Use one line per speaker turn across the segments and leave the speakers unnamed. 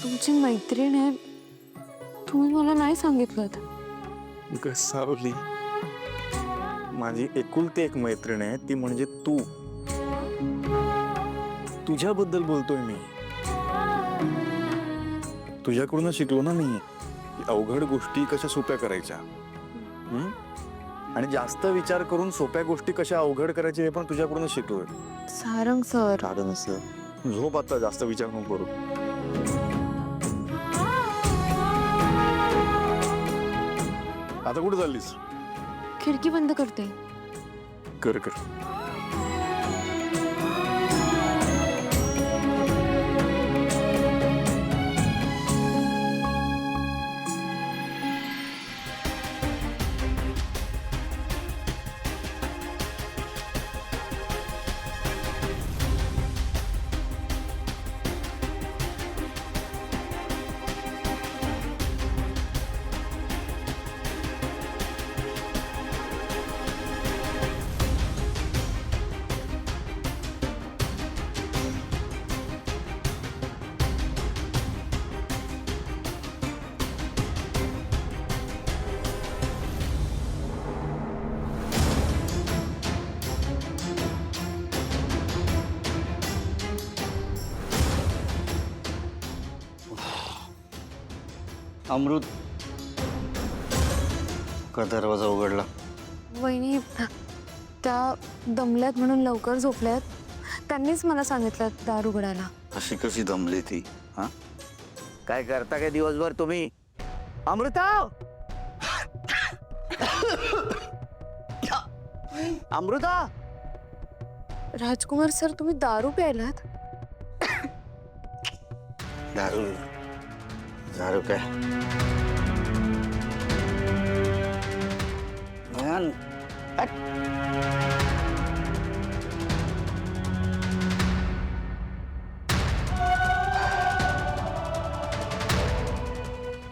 तुमची मैत्रीण आहे, तुम्ही मला नाही सांगितलं.
सावली, माझी एकुलती एक मैत्रीण आहे, ती म्हणजे तू. तुझ्याबद्दल बोलतोय मी. तुझ्याकडून शिकलो ना मी, अवघड गोष्टी कशा सोप्या करायच्या. आणि जास्त विचार करून सोप्या गोष्टी कशा अवघड करायच्या हे पण तुझ्याकडून शिकलोय.
सारंग सर,
कारण असं झोप आता, जास्त विचार नको करू. आता कुठे चाललीस?
खिडकी बंद करते.
कर कर.
अमृत का दरवाजा उघडला?
वहिनी त्या दमल्यात म्हणून लवकर झोपल्यात. त्यांनीच मला सांगितलं दार उघडायला.
अशी कशी दमली ती? हा,
काय करता काय दिवसभर तुम्ही? अमृता, अमृता.
राजकुमार सर, तुम्ही दारू प्यायलात?
दारू दारू काय? भयान. हट.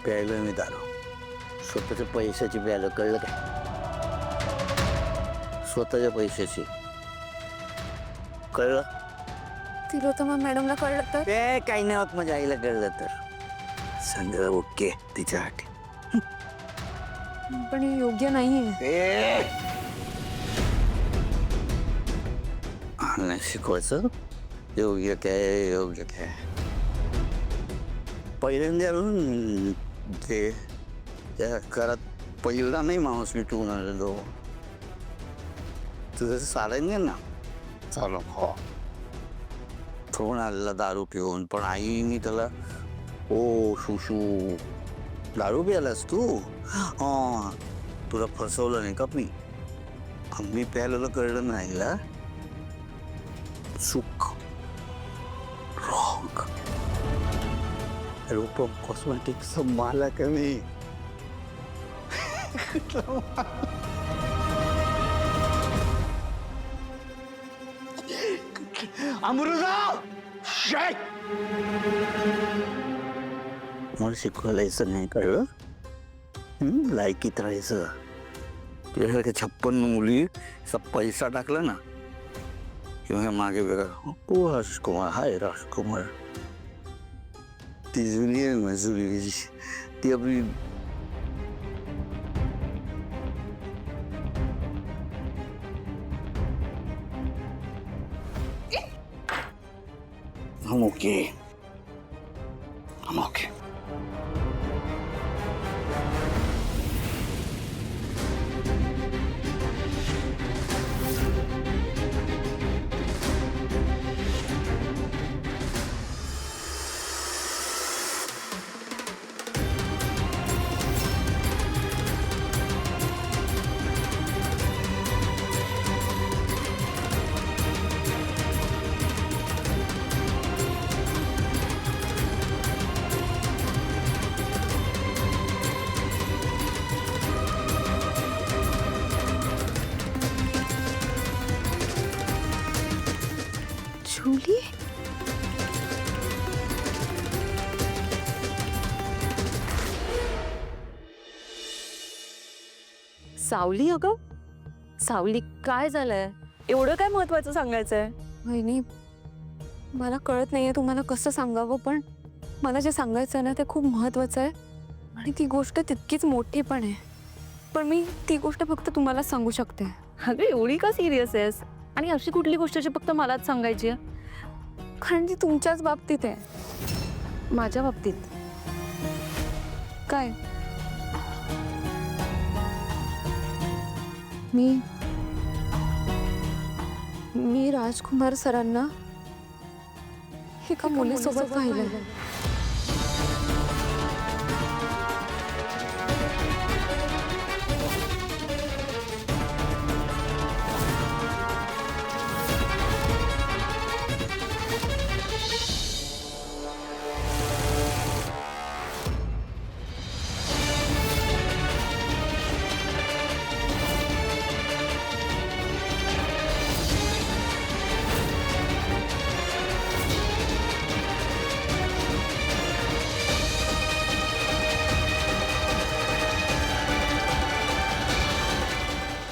प्यायलो मी दारू, स्वतःच्या पैशाची प्यायलो, कळलं काय? स्वतःच्या पैशाची, कळलं?
तिलोत्तमा मॅडमला कळलं तर?
ते काही नाही होत, माझ्या आईला कळलं तर
सगळं ओके तिच्यासाठी.
पण हे योग्य नाहीये.
नाही शिकवायचं योग्य काय योग्य काय. पहिल्यांदा ते त्या घरात पहिला नाही माणूस मिटवून आलेलो. तुझं सारंग ना चालू हो ठेवून आलेला दारू पिऊन, पण आईने त्याला ओ शुशू दारू प्यायलास तू? हा, तुला फसवलं नाही का मी प्यायला कळलं नाही ना. चूक, रॉंग. रूपम कॉस्मेटिक्स मला कमी. अमृता, मला शिकवायला यायचं नाही, कळलं? लायकीत राहायचं. तुझ्यासारख्या 56 मुली पैसा टाकला ना किंवा मागे वेगळा ओ राजकुमार, हाय राजकुमार. ती जुनी आहे ना, जुनी ती आपली I'm okay. I'm okay.
जुली,
सावली, अगं सावली, काय झालंय? एवढं काय महत्वाचं सांगायचंय?
वहिनी मला कळत नाहीये तुम्हाला कसं सांगावं, पण मला जे सांगायचं आहे ना ते खूप महत्वाचं आहे आणि ती गोष्ट तितकीच मोठी पण आहे. पण मी ती गोष्ट फक्त तुम्हालाच सांगू शकते.
अगं एवढी का सिरियस आहेस? आणि अशी कुठली गोष्ट जी फक्त मलाच सांगायची आहे?
कारण ती तुमच्याच बाबतीत आहे.
माझ्या बाबतीत
काय? मी राजकुमार सरांना एका मुलीसोबत पाहिलं.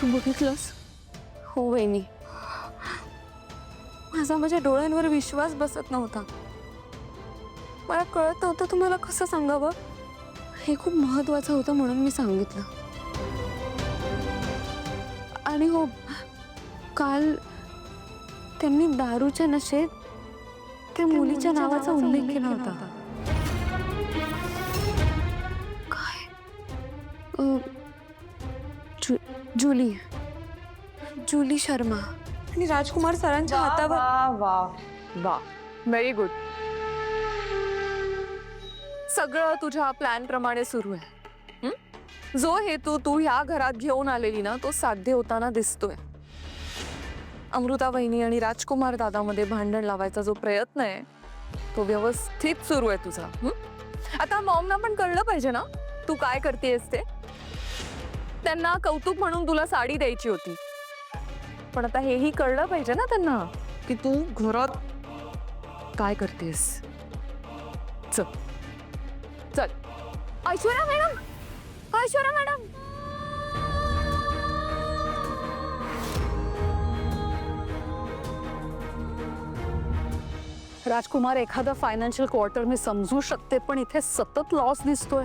तू बघितलंस? हो वहिनी, माझा माझ्या डोळ्यांवर विश्वास बसत नव्हता. मला कळत नव्हतं तुम्हाला कसं सांगावं. हे खूप महत्वाचं होतं म्हणून मी सांगितलं. आणि हो, काल त्यांनी दारूच्या नशेत त्या मुलीच्या नावाचा उल्लेख केला होता. काय? जुली शर्मा. आणि राजकुमार सरांच्या हातावर.
वा व्हेरी गुड.
सगळं तुझ्या प्लॅन प्रमाणे सुरू आहे. जो हेतू तू ह्या घरात घेऊन आलेली ना तो साध्य होताना दिसतोय. अमृता वहिनी आणि राजकुमार दादामध्ये भांडण लावायचा जो प्रयत्न आहे तो व्यवस्थित सुरू आहे तुझा. आता मॉमना पण कळलं पाहिजे ना तू काय करतेस ते. त्यांना कौतुक म्हणून तुला साडी द्यायची होती, पण आता हेही कळलं पाहिजे ना त्यांना की तू घरात काय करतेस. चल चल ऐश्वर्या मॅडम, ऐश्वर्या मॅडम.
राजकुमार, एखादा फायनान्शियल क्वार्टर मी समजू शकते, पण इथे सतत लॉस दिसतोय.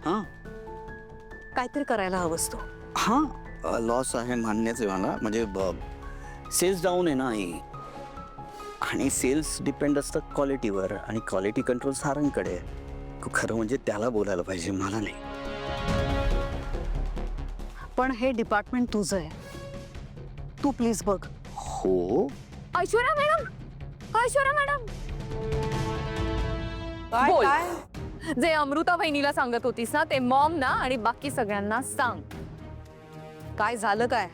हां
काहीतरी करायला हवंस तू.
हां लॉस आहे मान्यच आहे मला. म्हणजे सेल्स डाऊन आहे ना आई, आणि सेल्स डिपेंड असतात क्वालिटीवर, आणि क्वालिटी कंट्रोल सारांकडे आहे. खरं म्हणजे त्याला बोलायला पाहिजे, मला नाही.
पण हे डिपार्टमेंट तुझं आहे, तू प्लीज बघ.
हो
ऐश्वर्या मॅडम, ऐश्वर्या मॅडम.
बोल.
जे अमृता वहिनीला सांगत होतीस ना ते मॉम ना आणि बाकी सगळ्यांना सांग.
काय झालं? काय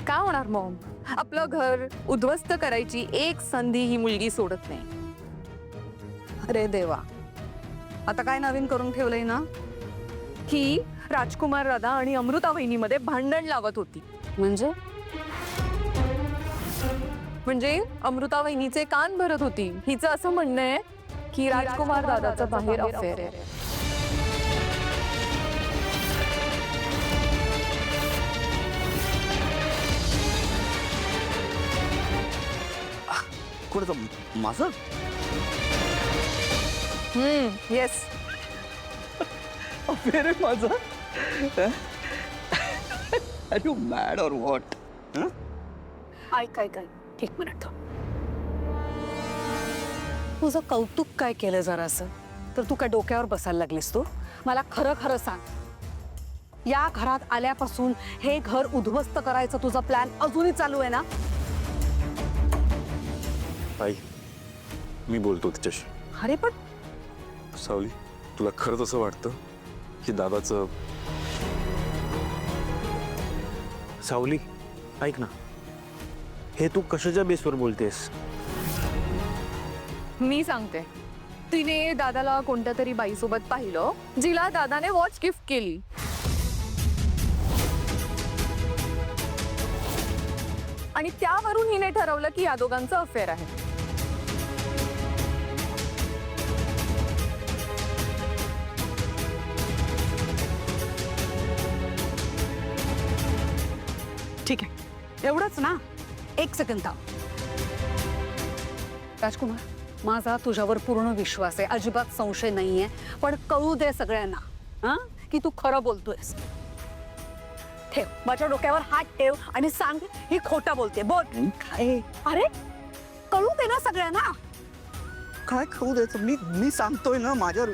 काय होणार मॉम? आपलं घर उद्ध्वस्त करायची एक संधी ही मुलगी सोडत नाही.
अरे देवा, आता काय नवीन करून ठेवलंय ना?
ही राजकुमार दादा आणि अमृता वहिनीमध्ये भांडण लावत होती. म्हणजे अमृता वहिनीचे कान भरत होती. हिचं असं म्हणणं आहे की राजकुमार दादाचं बाहेर अफेअर आहे.
कुठं माझं?
येस,
अफेअर आहे माझं? Are you mad or what?
ऐक एक मिनिट. तुझं कौतुक काय केलं जरासं तर तू काय डोक्यावर बसायला लागलीस तू? मला खरं खरं सांग, या घरात आल्यापासून हे घर उद्ध्वस्त करायचं तुझा प्लॅन अजूनही चालू आहे ना?
आई, मी बोलतो तिच्याशी.
अरे पण
सावली, तुला खरंच असं वाटतं की दादाचं?
सावली ऐक ना, हे तू कशाच्या बेसवर बोलतेस?
मी सांगते. तिने दादाला कोणत्या तरी बाईसोबत पाहिलं जिला दादाने वॉच गिफ्ट केली. आणि त्यावरून हिने ठरवलं की या दोघांचं अफेअर आहे.
ठीक आहे, एवढंच ना? एक सेकंड थांब. राजकुमार, माझा तुझ्यावर पूर्ण विश्वास आहे, अजिबात संशय नाहीये. पण कळू दे सगळ्यांना हा की तू खरं बोलतोयस. ठेव माझ्या डोक्यावर हात ठेव आणि सांग ही खोटं बोलते. बोल.
काय
अरे कळू दे ना सगळ्यांना.
काय खाऊ द्यायचं? मी सांगतोय ना, माझ्यावर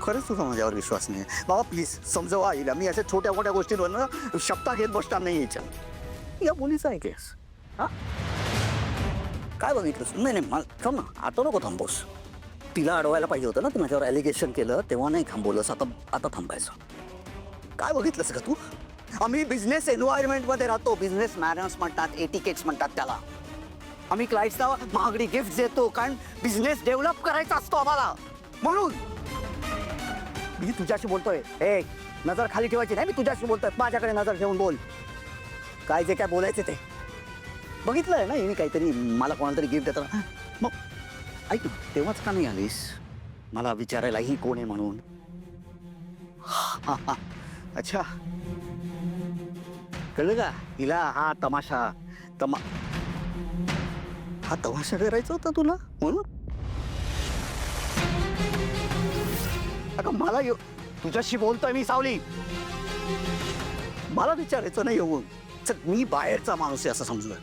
खरंच तुझा माझ्यावर विश्वास नाही बाबा. प्लीज समजवा आईला. मी अशा छोट्या मोठ्या गोष्टींवर ना शब्द घेत बसणार नाही. या मुलीचा आहे केस. हा काय बघितलंस? नाही मला थांब ना, आता नको थांबवस. तिला अडवायला पाहिजे होतं ना, तू माझ्यावर ॲलिगेशन केलं तेव्हा नाही थांबवलंस. आता थांबायचं. काय बघितलंस का तू? आम्ही बिझनेस एन्व्हायरमेंटमध्ये राहतो. बिझनेस मॅनर्स म्हणतात, एटिकेट्स म्हणतात त्याला. आम्ही क्लायंट्सला महागडी गिफ्ट देतो कारण बिझनेस डेव्हलप करायचा असतो आम्हाला. म्हणून मी तुझ्याशी बोलतोय. ए नजर खाली ठेवायची नाही. मी तुझ्याशी बोलतोय. माझ्याकडे नजर ठेवून बोल. काय जे काय बोलायचे ते बघितलंय ना. मी काहीतरी मला कोणाला तरी गिफ्ट देतो. मग ऐक ना, तेव्हाच का नाही आलीस मला विचारायला ही कोण आहे म्हणून? अच्छा कळलं का तिला? हा तमाशा करायचा होता तुला म्हणून. अगं मला तुझ्याशी बोलतोय मी सावली. मला विचारायचं नाही येऊन. मी बाहेरचा माणूस आहे असं समजलं.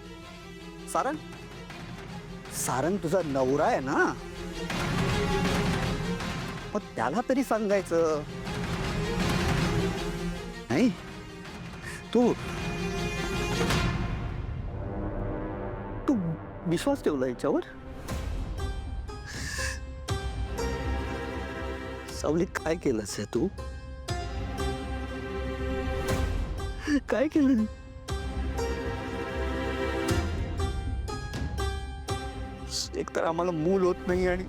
सारंग तुझा नवरा आहे ना, मग त्याला तरी सांगायचं नाही. तू विश्वास ठेवला याच्यावर? सावली काय केलंस तू? काय केलं? एकतर आम्हाला मूल होत नाही आणि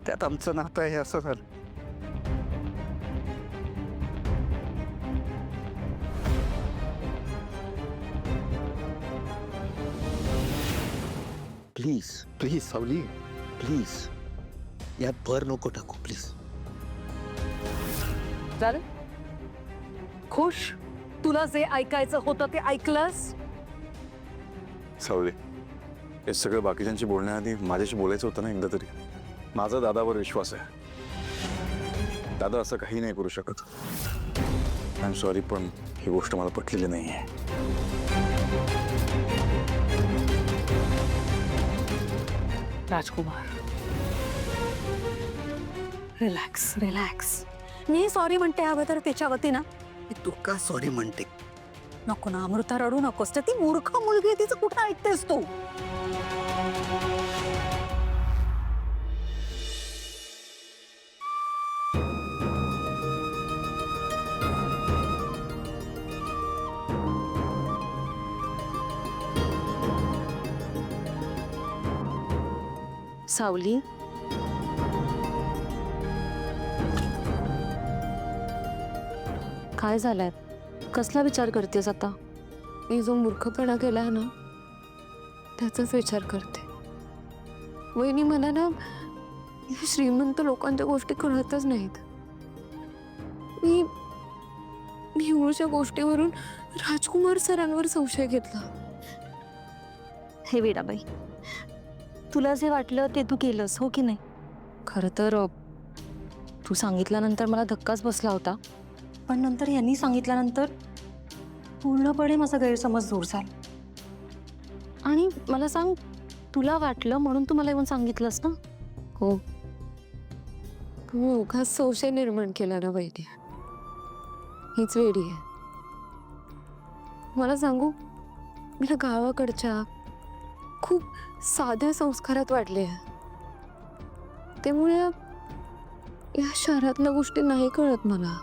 त्यात आमचं नातं आहे असं झालं. प्लीज प्लीज सावली प्लीज यात भर नको टाकू प्लीज.
झालं खुश? तुला जे ऐकायचं होतं ते ऐकलंस?
सावली, हे सगळं बाकीच्यांशी बोलण्याआधी माझ्याशी बोलायचं होतं ना एकदा तरी. माझा दादावर विश्वास आहे. दादा असं काही नाही करू शकत. आय एम सॉरी, पण ही गोष्ट मला पटलेली नाही आहे.
राजकुमार रिलॅक्स रिलॅक्स. मी सॉरी म्हणते हवं तर त्याच्या वतीनं.
तू का सॉरी म्हणते?
नको ना अमृता, रडू नकोस. तर ती मूर्ख मुलगी आहे, तिचं कुठं ऐकतेस तू?
सावली, काय झालंय? कसला विचार करतेस आता? मी जो मूर्खपणा केलाय ना त्याचाच विचार करते. वहिनी, मला ना या श्रीमंत लोकांच्या गोष्टी कळतच नाहीत. मी एवढ्याशा गोष्टीवरून राजकुमार सरांवर संशय घेतला.
हे वेडाबाई, तुला जे वाटलं ते तू केलंस, हो की नाही?
खरं तर तू सांगितल्यानंतर मला धक्काच बसला होता.
पण नंतर यांनी सांगितल्यानंतर पूर्णपणे माझा गैरसमज दूर झाला. आणि मला सांग, तुला वाटलं म्हणून तू मला येऊन सांगितलंस ना?
हो, तू उगाच संशय निर्माण केला ना वहिनी. हीच वेडी आहे. मला सांगू, मी ना गावाकडच्या खूप साध्या संस्कारात वाढले आहे. त्यामुळे या शहरातल्या गोष्टी नाही कळत मला.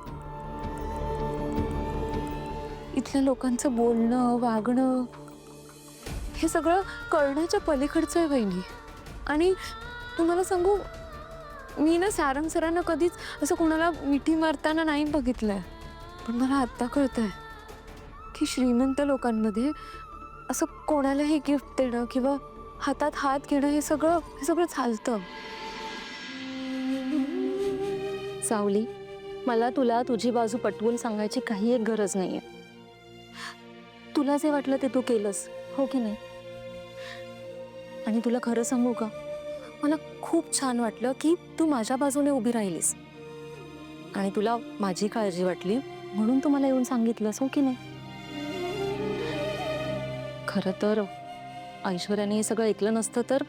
इथल्या लोकांचं बोलणं वागणं हे सगळं कळण्याच्या पलीकडचं आहे वहिनी. आणि तुम्हाला सांगू, मी ना सारंग सरांना कधीच असं कोणाला मिठी मारताना नाही बघितलंय. पण मला आत्ता कळतंय की श्रीमंत लोकांमध्ये असं कोणालाही गिफ्ट देणं किंवा हातात हात घेणं हे सगळं चालतं.
सावली, मला तुला तुझी बाजू पटवून सांगायची काही एक गरज नाहीये. तुला जे वाटलं ते तू केलंस, हो की नाही? आणि तुला खरं सांगू का, मला खूप छान वाटलं की तू माझ्या बाजूने उभी राहिलीस आणि तुला माझी काळजी वाटली म्हणून तू मला येऊन सांगितलंस, हो की नाही? खरं तर ऐश्वर्याने हे सगळं ऐकलं नसतं तर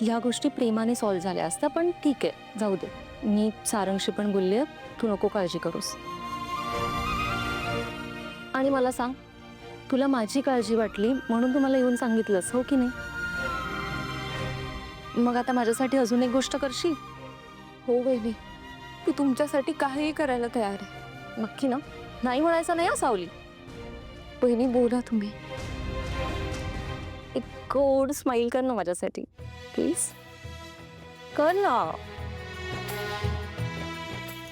या गोष्टी प्रेमाने सॉल्व्ह झाल्या असत्या, पण ठीक आहे, जाऊ दे. मी सारंगशी पण बोलले, तू नको काळजी करूस. आणि मला सांग, तुला माझी काळजी वाटली म्हणून तू मला येऊन सांगितलंस, हो की नाही? मग आता माझ्यासाठी अजून एक गोष्ट करशील?
हो वहिनी, मी तुमच्यासाठी काहीही करायला तयार आहे.
नक्की ना? नाही म्हणायचं नाही, हा सावली.
वहिनी बोला तुम्ही.
एक गोड स्माइल कर ना माझ्यासाठी प्लीज. कर ना.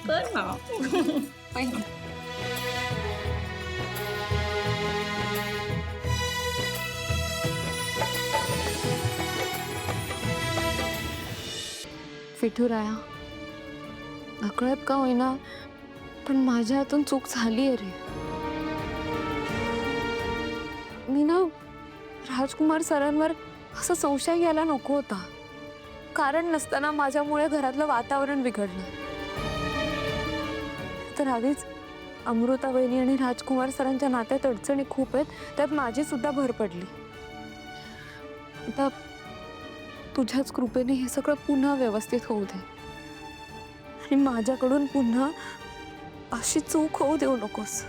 कर ना.
विठुराया, नकळत का होईना पण माझ्या हातून चूक झाली आहे रे. मी ना राजकुमार सरांवर असा संशय घ्यायला नको होता. कारण नसताना माझ्यामुळे घरातलं वातावरण बिघडलं. तर आधीच अमृता वहिनी आणि राजकुमार सरांच्या नात्यात अडचणी खूप आहेत, त्यात माझी सुद्धा भर पडली. आता तुझ्याच कृपेने हे सगळं पुन्हा व्यवस्थित होऊ दे आणि माझ्याकडून पुन्हा अशी चूक होऊ देऊ नकोस.